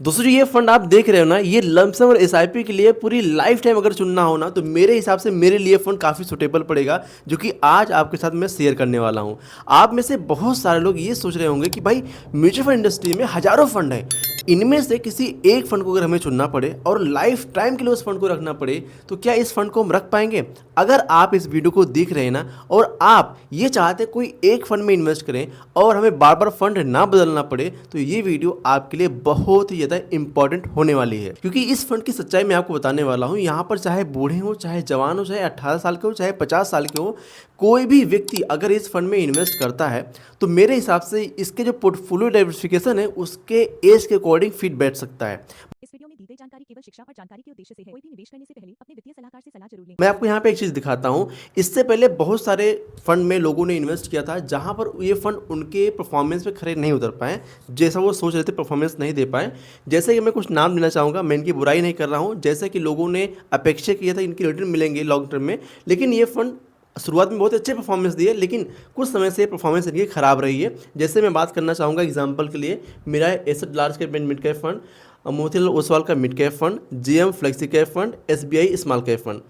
दोस्तों ये फंड आप देख रहे हो ना, ये लमसम और एसआईपी के लिए पूरी लाइफ टाइम अगर चुनना हो ना, तो मेरे हिसाब से मेरे लिए फंड काफ़ी सुटेबल पड़ेगा, जो कि आज आपके साथ मैं शेयर करने वाला हूँ। आप में से बहुत सारे लोग ये सोच रहे होंगे कि भाई म्यूचुअल फंड इंडस्ट्री में हजारों फंड हैं, इनमें से किसी एक फंड को अगर हमें चुनना पड़े और लाइफ टाइम के लिए उस फंड को रखना पड़े, तो क्या इस फंड को हम रख पाएंगे? अगर आप इस वीडियो को देख रहे हैं ना, और आप ये चाहते हैं कोई एक फंड में इन्वेस्ट करें और हमें बार बार फंड ना बदलना पड़े, तो ये वीडियो आपके लिए बहुत ही ज़्यादा इंपॉर्टेंट होने वाली है। क्योंकि इस फंड की सच्चाई मैं आपको बताने वाला हूँ। यहाँ पर चाहे बूढ़े हो, चाहे जवान हो, चाहे 18 साल के हो, चाहे 50 साल के हो, कोई भी व्यक्ति अगर इस फंड में इन्वेस्ट करता है, तो मेरे हिसाब से इसके जो पोर्टफोलियो डाइवर्सिफिकेशन है उसके एज के अकॉर्डिंग फिट बैठ सकता है। इस वीडियो में दी गई जानकारी केवल शिक्षा और जानकारी के उद्देश्य से है। कोई भी निवेश करने से पहले अपने वित्तीय सलाहकार से सलाह जरूर लें। मैं आपको यहाँ पे एक चीज़ दिखाता हूँ। इससे पहले बहुत सारे फंड में लोगों ने इन्वेस्ट किया था, जहाँ पर ये फंड उनके परफॉर्मेंस पे खरे नहीं उतर पाए, जैसा वो सोच रहे थे परफॉर्मेंस नहीं दे पाए। जैसे कि मैं कुछ नाम लेना चाहूँगा, मैं इनकी बुराई नहीं कर रहा हूँ। जैसे कि लोगों ने अपेक्षा किया था इनकी रिटर्न मिलेंगे लॉन्ग टर्म में, लेकिन ये फंड शुरुआत में बहुत अच्छे परफॉर्मेंस दिए, लेकिन कुछ समय से परफॉर्मेंस इनकी खराब रही है। जैसे मैं बात करना चाहूँगा एग्जाम्पल के लिए, मेरा asset large cap and mid cap fund, Motilal Oswal का mid cap fund, GM flexi cap fund, SBI small cap fund.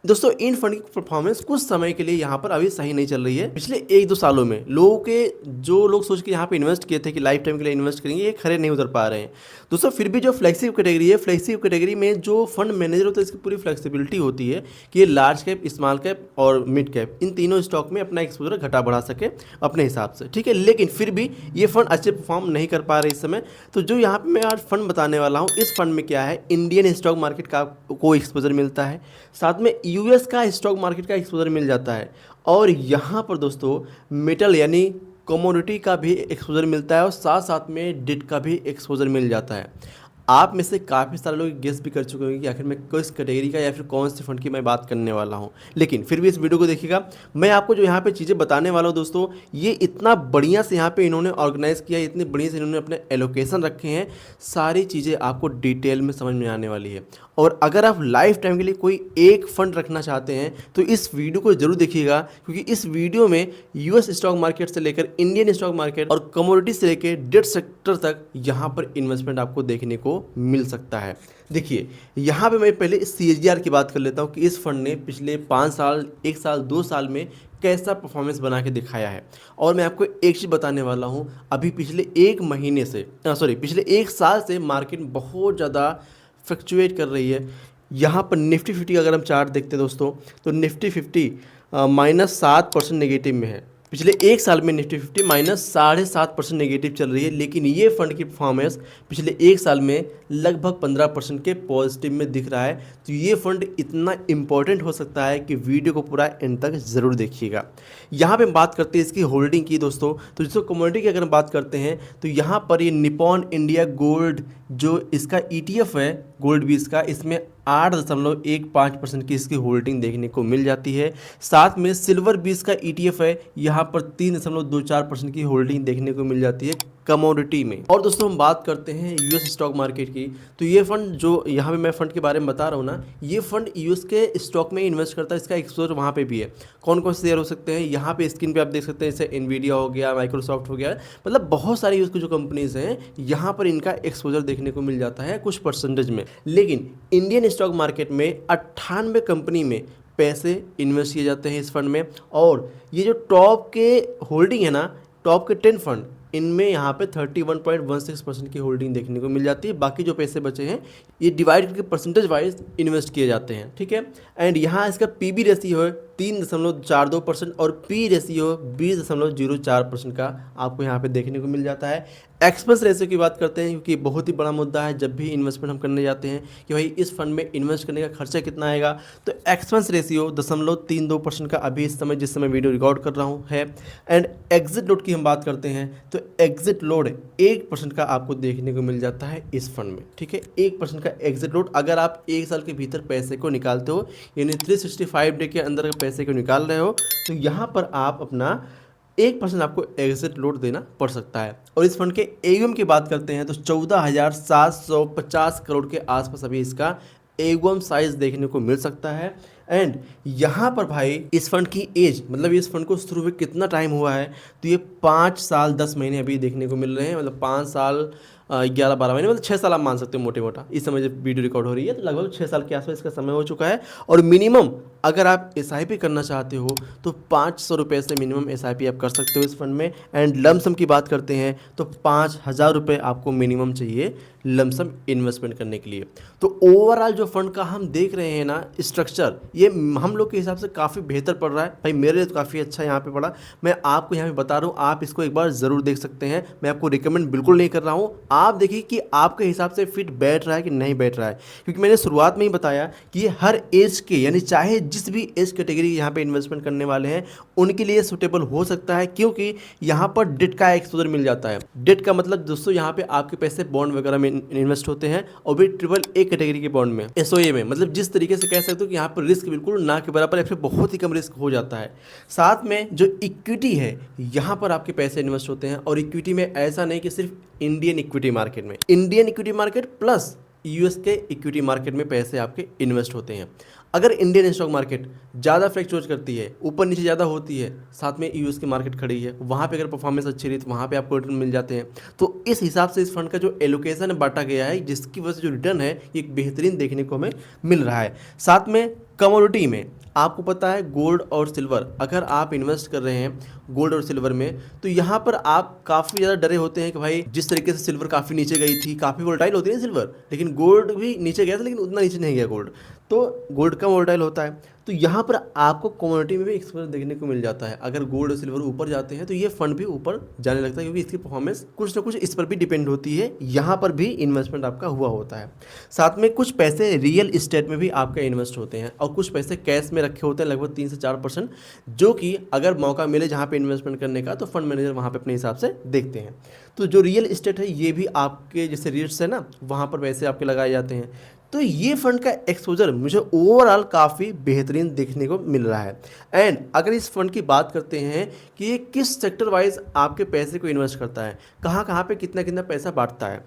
दोस्तों इन फंड की परफॉर्मेंस कुछ समय के लिए यहाँ पर अभी सही नहीं चल रही है। पिछले 1-2 सालों में लोगों के जो लोग सोच के यहाँ पे इन्वेस्ट किए थे कि लाइफ टाइम के लिए इन्वेस्ट करेंगे, ये खरे नहीं उतर पा रहे हैं। दोस्तों फिर भी जो फ्लेक्सिव कैटेगरी है, फ्लेक्सिव कैटेगरी में जो फंड मैनेजर होता है, इसकी पूरी फ्लेक्सिबिलिटी होती है कि ये लार्ज कैप, स्मॉल कैप और मिड कैप, इन तीनों स्टॉक में अपना एक्सपोजर घटा बढ़ा सके अपने हिसाब से, ठीक है। लेकिन फिर भी ये फंड अच्छे परफॉर्म नहीं कर पा रहे इस समय। तो जो यहाँ पे मैं आज फंड बताने वाला हूँ, इस फंड में क्या है, इंडियन स्टॉक मार्केट का को एक्सपोजर मिलता है, साथ में यूएस का स्टॉक मार्केट का एक्सपोजर मिल जाता है, और यहाँ पर दोस्तों मेटल यानी कमोडिटी का भी एक्सपोजर मिलता है, और साथ साथ में डेट का भी एक्सपोजर मिल जाता है। आप में से काफ़ी सारे लोग गेस भी कर चुके होंगे कि आखिर मैं किस कैटेगरी का या फिर कौन से फंड की मैं बात करने वाला हूं। लेकिन फिर भी इस वीडियो को देखिएगा। मैं आपको जो यहाँ पे चीज़ें बताने वाला हूँ दोस्तों, ये इतना बढ़िया से यहाँ पे इन्होंने ऑर्गेनाइज़ किया है, इतने बढ़िया से इन्होंने अपने एलोकेशन रखे हैं, सारी चीज़ें आपको डिटेल में समझ में आने वाली है। और अगर आप लाइफ टाइम के लिए कोई एक फंड रखना चाहते हैं, तो इस वीडियो को जरूर देखिएगा, क्योंकि इस वीडियो में यूएस स्टॉक मार्केट से लेकर इंडियन स्टॉक मार्केट और कमोडिटी से लेकर डेट सेक्टर तक यहाँ पर इन्वेस्टमेंट आपको देखने को मिल सकता है। देखिए यहाँ पे मैं पहले सीएजीआर की बात कर लेता हूँ कि इस फंड ने पिछले 5 साल, 1 साल, 2 साल में कैसा परफॉर्मेंस बना के दिखाया है। और मैं आपको एक चीज़ बताने वाला हूँ, अभी पिछले 1 महीने से पिछले 1 साल से मार्केट बहुत ज़्यादा फ्लक्चुएट कर रही है। यहाँ पर निफ्टी 50 अगर हम चार्ट देखते हैं दोस्तों, तो निफ्टी 50 -7% नेगेटिव में है। पिछले 1 साल में निफ्टी 50 -7.5% नेगेटिव चल रही है, लेकिन ये फंड की परफॉर्मेंस पिछले 1 साल में लगभग 15% के पॉजिटिव में दिख रहा है। तो ये फंड इतना इंपॉर्टेंट हो सकता है कि वीडियो को पूरा एंड तक ज़रूर देखिएगा। यहाँ पे हम बात करते हैं इसकी होल्डिंग की दोस्तों, तो जिसको कमोडिटी की अगर हम बात करते हैं, तो यहाँ पर ये निपॉन इंडिया गोल्ड जो इसका ETF है गोल्ड बीस का, इसमें 8.15% की इसकी होल्डिंग देखने को मिल जाती है। साथ में सिल्वर बीस का ETF है, यहाँ पर 3.24% की होल्डिंग देखने को मिल जाती है कमोडिटी में। और दोस्तों हम बात करते हैं यूएस स्टॉक मार्केट की, तो ये फंड जो यहाँ पे मैं फंड के बारे में बता रहा हूँ ना, ये फंड यूएस के स्टॉक में इन्वेस्ट करता है, इसका एक्सपोजर वहाँ पे भी है। कौन कौन से शेयर हो सकते हैं, यहाँ पे स्क्रीन पे आप देख सकते हैं, जैसे एनवीडिया हो गया, माइक्रोसॉफ्ट हो गया, मतलब बहुत सारी यूएस की जो कंपनीज हैं, यहाँ पर इनका एक्सपोजर देखने को मिल जाता है कुछ परसेंटेज में। लेकिन इंडियन स्टॉक मार्केट में 98 कंपनी में पैसे इन्वेस्ट किए जाते हैं इस फंड में। और ये जो टॉप के होल्डिंग है ना, टॉप के 10 फंड, इनमें यहाँ पे 31.16% की होल्डिंग देखने को मिल जाती है। बाकी जो पैसे बचे हैं ये डिवाइड करके परसेंटेज वाइज इन्वेस्ट किए जाते हैं, ठीक है। एंड यहाँ इसका पीबी रेशियो है 3.42% और पी रेशियो 20.04% का आपको यहाँ पे देखने को मिल जाता है। एक्सपेंस रेशियो की बात करते हैं, क्योंकि बहुत ही बड़ा मुद्दा है जब भी इन्वेस्टमेंट हम करने जाते हैं कि भाई इस फंड में इन्वेस्ट करने का खर्चा कितना आएगा। तो एक्सपेंस रेशियो 0.32% का अभी इस समय जिस समय वीडियो रिकॉर्ड कर रहा हूँ है। एंड एग्जिट लोड की हम बात करते हैं, तो एग्जिट लोड 1% का आपको देखने को मिल जाता है इस फंड में, ठीक है। 1% का एग्जिट लोड, अगर आप 1 साल के भीतर पैसे को निकालते हो, यानी 365 डे के अंदर पैसे को निकाल रहे हो, तो यहाँ पर आप अपना 1% आपको एग्जिट लोड देना पड़ सकता है। और इस फंड के एयूएम की बात करते हैं, तो 14,750 करोड़ के आसपास अभी इसका एयूएम साइज देखने को मिल सकता है। एंड यहाँ पर भाई इस फंड की एज, मतलब इस फंड को शुरू हुए कितना टाइम हुआ है, तो ये 5 साल 10 महीने अभी देखने को मिल रहे हैं, मतलब 5 साल 11-12 महीने, मतलब 6 साल आप मान सकते हो मोटे मोटा। इस समय जब वीडियो रिकॉर्ड हो रही है तो लगभग 6 साल के आसपास इसका समय हो चुका है। और मिनिमम अगर आप SIP करना चाहते हो तो 500 रुपये से मिनिमम SIP आप कर सकते हो इस फंड में। एंड लमसम की बात करते हैं तो 5,000 रुपये आपको मिनिमम चाहिए लमसम इन्वेस्टमेंट करने के लिए। तो ओवरऑल जो फंड का हम देख रहे हैं ना स्ट्रक्चर, ये हम लोग के हिसाब से काफ़ी बेहतर पड़ रहा है भाई, मेरे लिए तो काफ़ी अच्छा यहाँ पे पड़ा। मैं आपको यहाँ पे बता रहा हूँ, आप इसको एक बार ज़रूर देख सकते हैं। मैं आपको रिकमेंड बिल्कुल नहीं कर रहा हूँ, आप देखिए कि आपके हिसाब से फिट बैठ रहा है कि नहीं बैठ रहा है। क्योंकि मैंने शुरुआत में ही बताया कि ये हर एज के, यानी चाहे जिस भी एज कैटेगरी यहाँ पे इन्वेस्टमेंट करने वाले हैं उनके लिए सूटेबल हो सकता है। क्योंकि यहाँ पर डेट का एक्सपोजर मिल जाता है। डेट का मतलब दोस्तों यहाँ पे आपके पैसे बॉन्ड वगैरह में इन्वेस्ट होते हैं, और भी AAA कैटेगरी के बॉन्ड में, SOA में, मतलब जिस तरीके से कह सकते हो कि यहाँ पर रिस्क बिल्कुल ना के बराबर या फिर बहुत ही कम रिस्क हो जाता है। साथ में जो इक्विटी है यहाँ पर आपके पैसे इन्वेस्ट होते हैं। और इक्विटी में ऐसा नहीं कि सिर्फ इंडियन इक्विटी मार्केट में, Indian equity market plus US के इक्विटी मार्केट में पैसे आपके इन्वेस्ट होते हैं। अगर इंडियन स्टॉक मार्केट ज़्यादा फ्लक्चुएट करती है, ऊपर नीचे ज़्यादा होती है, साथ में US की मार्केट खड़ी है, वहाँ पे अगर परफॉर्मेंस अच्छी रही तो वहाँ पे आपको रिटर्न मिल जाते हैं। तो इस हिसाब से इस फंड का जो एलोकेशन बांटा गया है, जिसकी वजह से जो रिटर्न है ये एक बेहतरीन देखने को हमें मिल रहा है। साथ में कमोडिटी में आपको पता है गोल्ड और सिल्वर, अगर आप इन्वेस्ट कर रहे हैं गोल्ड और सिल्वर में तो यहाँ पर आप काफ़ी ज़्यादा डरे होते हैं कि भाई जिस तरीके से सिल्वर काफ़ी नीचे गई थी, काफ़ी वोलेटाइल होती है सिल्वर, लेकिन गोल्ड भी नीचे गया था लेकिन उतना नीचे नहीं गया गोल्ड, तो गोल्ड कम वोलेटाइल होता है। तो यहाँ पर आपको कमोडिटी में भी एक्सपोजर देखने को मिल जाता है। अगर गोल्ड और सिल्वर ऊपर जाते हैं तो ये फंड भी ऊपर जाने लगता है, क्योंकि इसकी परफॉर्मेंस कुछ ना कुछ इस पर भी डिपेंड होती है। यहाँ पर भी इन्वेस्टमेंट आपका हुआ होता है। साथ में कुछ पैसे रियल इस्टेट में भी आपका इन्वेस्ट होते हैं, और कुछ पैसे कैश में रखे होते हैं लगभग 3 से 4%, जो कि अगर मौका मिले जहाँ पे इन्वेस्टमेंट करने का तो फंड मैनेजर वहाँ पे अपने हिसाब से देखते हैं। तो जो रियल इस्टेट है ये भी आपके जैसे रीट्स है ना, वहाँ पर पैसे आपके लगाए जाते हैं। तो ये फंड का एक्सपोजर मुझे ओवरऑल काफ़ी बेहतरीन देखने को मिल रहा है। एंड अगर इस फंड की बात करते हैं कि ये किस सेक्टर वाइज आपके पैसे को इन्वेस्ट करता है, कहाँ कहाँ पे कितना कितना पैसा बांटता है,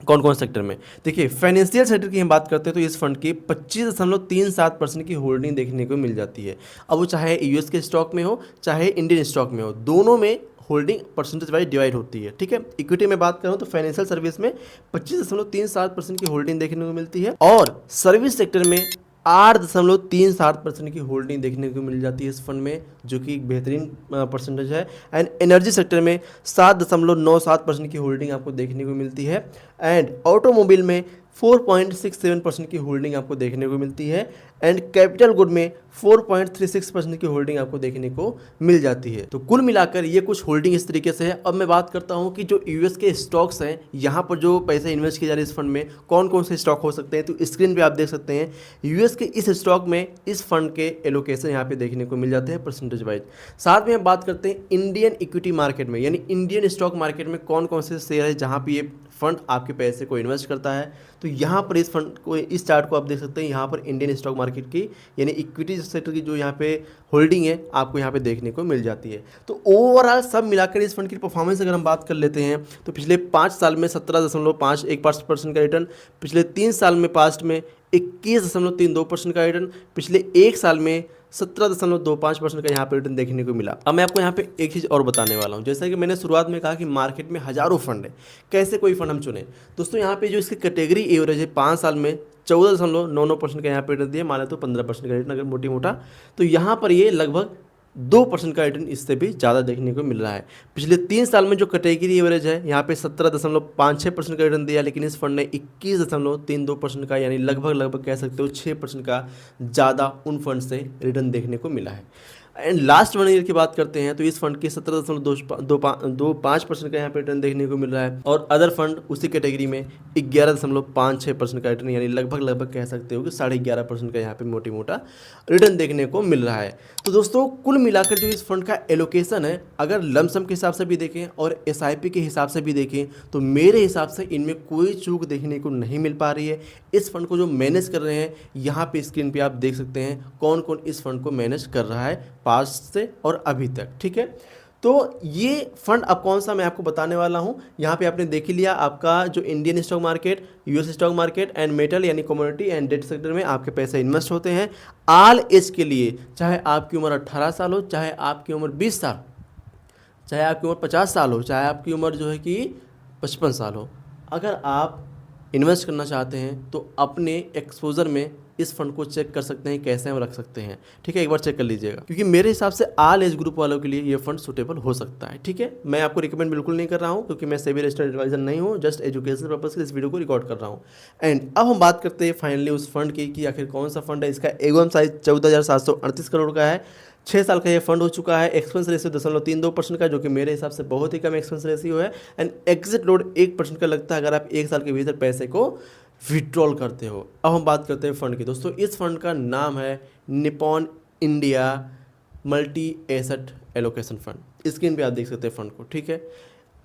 कौन कौन सेक्टर में, देखिए फाइनेंशियल सेक्टर की हम बात करते हैं तो इस फंड की 25.37% की होल्डिंग देखने को मिल जाती है। अब वो चाहे US के स्टॉक में हो चाहे इंडियन स्टॉक में हो, दोनों में होल्डिंग परसेंटेज वाइज डिवाइड होती है। ठीक है, इक्विटी में बात करूं तो फाइनेंशियल सर्विस में 25.37% की होल्डिंग देखने को मिलती है, और सर्विस सेक्टर में 8.37% की होल्डिंग देखने को मिल जाती है इस फंड में, जो कि एक बेहतरीन परसेंटेज है। एंड एनर्जी सेक्टर में 7.97% की होल्डिंग आपको देखने को मिलती है। एंड ऑटोमोबाइल में 4.67% की होल्डिंग आपको देखने को मिलती है। एंड कैपिटल गुड में 4.36% की होल्डिंग आपको देखने को मिल जाती है। तो कुल मिलाकर ये कुछ होल्डिंग इस तरीके से है। अब मैं बात करता हूँ कि जो US के स्टॉक्स हैं, यहाँ पर जो पैसे इन्वेस्ट किए जा रहे हैं इस फंड में, कौन कौन से स्टॉक हो सकते हैं, तो स्क्रीन पे आप देख सकते हैं US के इस स्टॉक में इस फंड के एलोकेशन यहाँ पे देखने को मिल जाते हैं परसेंटेज वाइज। साथ में हम बात करते हैं इंडियन इक्विटी मार्केट में, यानी इंडियन स्टॉक मार्केट में कौन कौन से शेयर है जहाँ पे ये फंड आपके पैसे को इन्वेस्ट करता है। तो यहाँ पर इस फंड को, इस चार्ट को आप देख सकते हैं, यहाँ पर इंडियन स्टॉक मार्केट की यानी इक्विटी सेक्टर की जो यहाँ पे होल्डिंग है आपको यहाँ पे देखने को मिल जाती है। तो ओवरऑल सब मिलाकर इस फंड की परफॉर्मेंस अगर हम बात कर लेते हैं तो पिछले 5 साल में 17.51% का रिटर्न, पिछले 3 साल में पास्ट में 21.32% का रिटर्न, पिछले 1 साल में 17.25% का यहाँ पे रिटर्न देखने को मिला। अब मैं आपको यहाँ पे एक चीज़ और बताने वाला हूँ। जैसा कि मैंने शुरुआत में कहा कि मार्केट में हज़ारों फंड है, कैसे कोई फंड हम चुने। दोस्तों यहाँ पे जो इसकी कैटेगरी एवरेज है 5 साल में 14.99% का यहाँ पे रिटर्न दिया, माने तो 15% का रिटर्न अगर मोटी मोटा, तो यहाँ पर ये लगभग 2% का रिटर्न इससे भी ज़्यादा देखने को मिल रहा है। पिछले 3 साल में जो कैटेगरी एवरेज है यहाँ पे 17.56% का रिटर्न दिया, लेकिन इस फंड ने 21.32% का, यानी लगभग कह सकते हो 6% का ज़्यादा उन फंड से रिटर्न देखने को मिला है। एंड लास्ट 1 ईयर की बात करते हैं तो इस फंड के 17.25% का यहाँ पे रिटर्न देखने को मिल रहा है, और अदर फंड उसी कैटेगरी में 11.56% का रिटर्न, यानी लगभग कह सकते हो कि 11.5% का यहाँ पे मोटी मोटा रिटर्न देखने को मिल रहा है। तो दोस्तों कुल मिलाकर जो इस फंड का एलोकेशन है, अगर लमसम के हिसाब से भी देखें और SIP के हिसाब से भी देखें, तो मेरे हिसाब से इनमें कोई चूक देखने को नहीं मिल पा रही है। इस फंड को जो मैनेज कर रहे हैं, यहाँ पे स्क्रीन पे आप देख सकते हैं कौन कौन इस फंड को मैनेज कर रहा है पास्ट से और अभी तक। ठीक है, तो ये फंड अब कौन सा मैं आपको बताने वाला हूँ। यहाँ पे आपने देख ही लिया, आपका जो Indian stock market, US stock market and metal यानी कमोडिटी एंड डेट सेक्टर में आपके पैसे इन्वेस्ट होते हैं ऑल एज के लिए, चाहे आपकी उम्र 18 साल हो, चाहे आपकी उम्र 20 साल, चाहे आपकी उम्र 50 साल हो, चाहे आपकी उम्र जो है कि 55 साल हो, अगर आप इन्वेस्ट करना चाहते हैं तो अपने एक्सपोजर में इस फंड को चेक कर सकते हैं, कैसे हम रख सकते हैं। ठीक है, एक बार चेक कर लीजिएगा, क्योंकि मेरे हिसाब से ऑल एज ग्रुप वालों के लिए ये फंड सुटेबल हो सकता है। ठीक है, मैं आपको रिकमेंड बिल्कुल नहीं कर रहा हूँ, क्योंकि मैं सेबी रजिस्टर्ड एडवाइजर नहीं हूँ, जस्ट एजुकेशन पर्पज के इस वीडियो को रिकॉर्ड कर रहा हूँ। एंड अब हम बात करते हैं फाइनली उस फंड की कि आखिर कौन सा फंड है। इसका एगोम साइज 14,738 करोड़ का है। 6 साल का ये फंड हो चुका है। एक्सपेंस रेशियो 0.32% का, जो कि मेरे हिसाब से बहुत ही कम एक्सपेंस रेशियो है। एंड एग्जिट लोड 1% का लगता है अगर आप 1 साल के भीतर पैसे को विड्रॉल करते हो। अब हम बात करते हैं फंड की। दोस्तों, इस फंड का नाम है Nippon India multi asset allocation fund. Screen पे आप देख सकते हैं फंड को। ठीक है,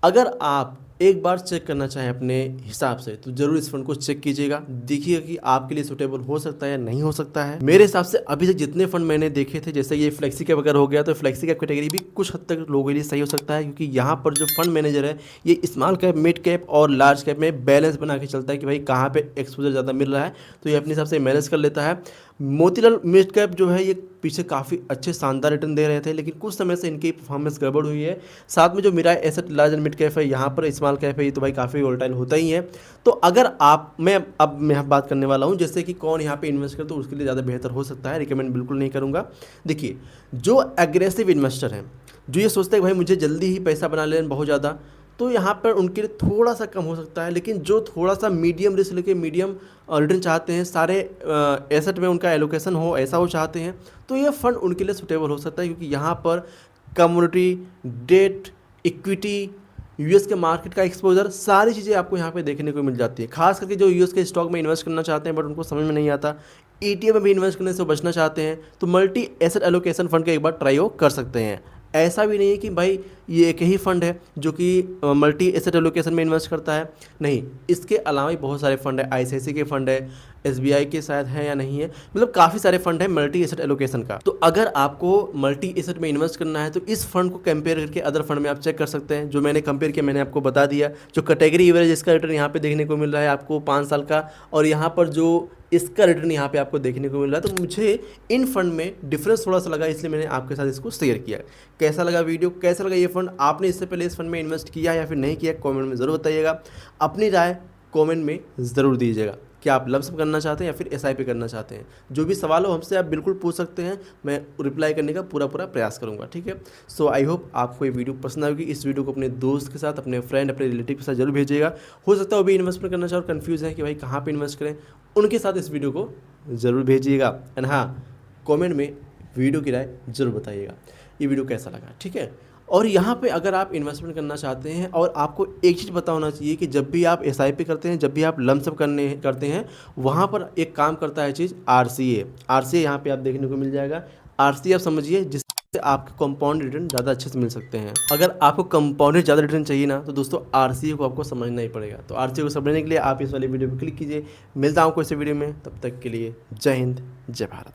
अगर आप एक बार चेक करना चाहें अपने हिसाब से तो जरूर इस फंड को चेक कीजिएगा, देखिएगा कि आपके लिए सूटेबल हो सकता है या नहीं हो सकता है। मेरे हिसाब से अभी तक जितने फंड मैंने देखे थे, जैसे ये फ्लेक्सी कैप अगर हो गया तो फ्लेक्सी कैप कैटेगरी भी कुछ हद तक लोगों के लिए सही हो सकता है, क्योंकि यहाँ पर जो फंड मैनेजर है ये स्मॉल कैप, मिड कैप और लार्ज कैप में बैलेंस बना के चलता है कि भाई कहाँ पे एक्सपोजर ज़्यादा मिल रहा है, तो ये अपने हिसाब से मैनेज कर लेता है। मोतीलाल मिड कैप जो है ये पीछे काफ़ी अच्छे शानदार रिटर्न दे रहे थे, लेकिन कुछ समय से इनकी परफॉर्मेंस गड़बड़ हुई है। साथ में जो Mirae asset large and mid cap है, यहाँ पर स्मॉल कैप है, ये तो भाई काफ़ी वोलेटाइल होता ही है। तो अगर आप मैं यहाँ बात करने वाला हूँ जैसे कि कौन यहाँ पे इन्वेस्ट करे तो उसके लिए ज़्यादा बेहतर हो सकता है, रिकमेंड बिल्कुल नहीं करूँगा। देखिए, जो एग्रेसिव इन्वेस्टर हैं, जो ये सोचते हैं कि भाई मुझे जल्दी ही पैसा बना लेना बहुत ज़्यादा, तो यहाँ पर उनके लिए थोड़ा सा कम हो सकता है। लेकिन जो थोड़ा सा मीडियम रिस्क लेके मीडियम रिटर्न चाहते हैं, सारे एसेट में उनका एलोकेशन हो, ऐसा वो चाहते हैं, तो ये फंड उनके लिए सुटेबल हो सकता है, क्योंकि यहाँ पर कमोडिटी, डेट, इक्विटी, यूएस के मार्केट का एक्सपोजर, सारी चीज़ें आपको यहाँ पे देखने को मिल जाती है। खास करके जो यूएस के स्टॉक में इन्वेस्ट करना चाहते हैं बट उनको समझ में नहीं आता, ईटीएफ में भी इन्वेस्ट करने से बचना चाहते हैं, तो मल्टी एसेट एलोकेशन फंड का एक बार ट्राई कर सकते हैं। ऐसा भी नहीं है कि भाई ये एक ही फंड है जो कि मल्टी एसेट एलोकेशन में इन्वेस्ट करता है, नहीं, इसके अलावा भी बहुत सारे फंड है। आईसीआईसी के फंड है, एसबीआई के शायद है या नहीं है, मतलब काफ़ी सारे फंड है मल्टी एसेट एलोकेशन का। तो अगर आपको मल्टी एसेट में इन्वेस्ट करना है तो इस फंड को कंपेयर करके अदर फंड में आप चेक कर सकते हैं। जो मैंने कंपेयर किया मैंने आपको बता दिया। जो कैटेगरी एवरेज इसका रिटर्न यहाँ पे देखने को मिल रहा है आपको 5 साल का, और यहाँ पर जो इसका रिटर्न यहाँ पे आपको देखने को मिल रहा है, तो मुझे इन फंड में डिफरेंस थोड़ा सा लगा, इसलिए मैंने आपके साथ इसको शेयर किया। कैसा लगा वीडियो, कैसा लगा ये फंड, आपने इससे पहले इस फंड में इन्वेस्ट किया या फिर नहीं किया, कमेंट में ज़रूर बताइएगा। अपनी राय कमेंट में ज़रूर दीजिएगा कि आप लमसम करना चाहते हैं या फिर एसआईपी करना चाहते हैं। जो भी सवाल हो हमसे आप बिल्कुल पूछ सकते हैं, मैं रिप्लाई करने का पूरा प्रयास करूंगा। ठीक है, सो आई होप आपको ये वीडियो पसंद आएगी। इस वीडियो को अपने दोस्त के साथ, अपने फ्रेंड, अपने रिलेटिव के साथ जरूर भेजिएगा। हो सकता है वो भी इन्वेस्टमेंट करना चाहे और कन्फ्यूज़ है कि भाई कहाँ पर इन्वेस्ट करें, उनके साथ इस वीडियो को ज़रूर भेजिएगा। एंड हाँ, कॉमेंट में वीडियो की राय ज़रूर बताइएगा ये वीडियो कैसा लगा। ठीक है, और यहाँ पे अगर आप इन्वेस्टमेंट करना चाहते हैं, और आपको एक चीज़ पता होना चाहिए कि जब भी आप एसआईपी करते हैं, जब भी आप लमसम करते हैं, वहाँ पर एक काम करता है चीज़ आरसीए यहाँ पे आप देखने को मिल जाएगा। आरसीए आप समझिए, जिससे आपके कंपाउंड रिटर्न ज़्यादा अच्छे से मिल सकते हैं। अगर आपको कंपाउंडेड ज़्यादा रिटर्न चाहिए ना, तो दोस्तों आरसीए को आपको समझना ही पड़ेगा। तो आरसीए को समझने के लिए आप इस वाली वीडियो पर क्लिक कीजिए। मिलता हूँ आपको इस वीडियो में, तब तक के लिए जय हिंद, जय भारत।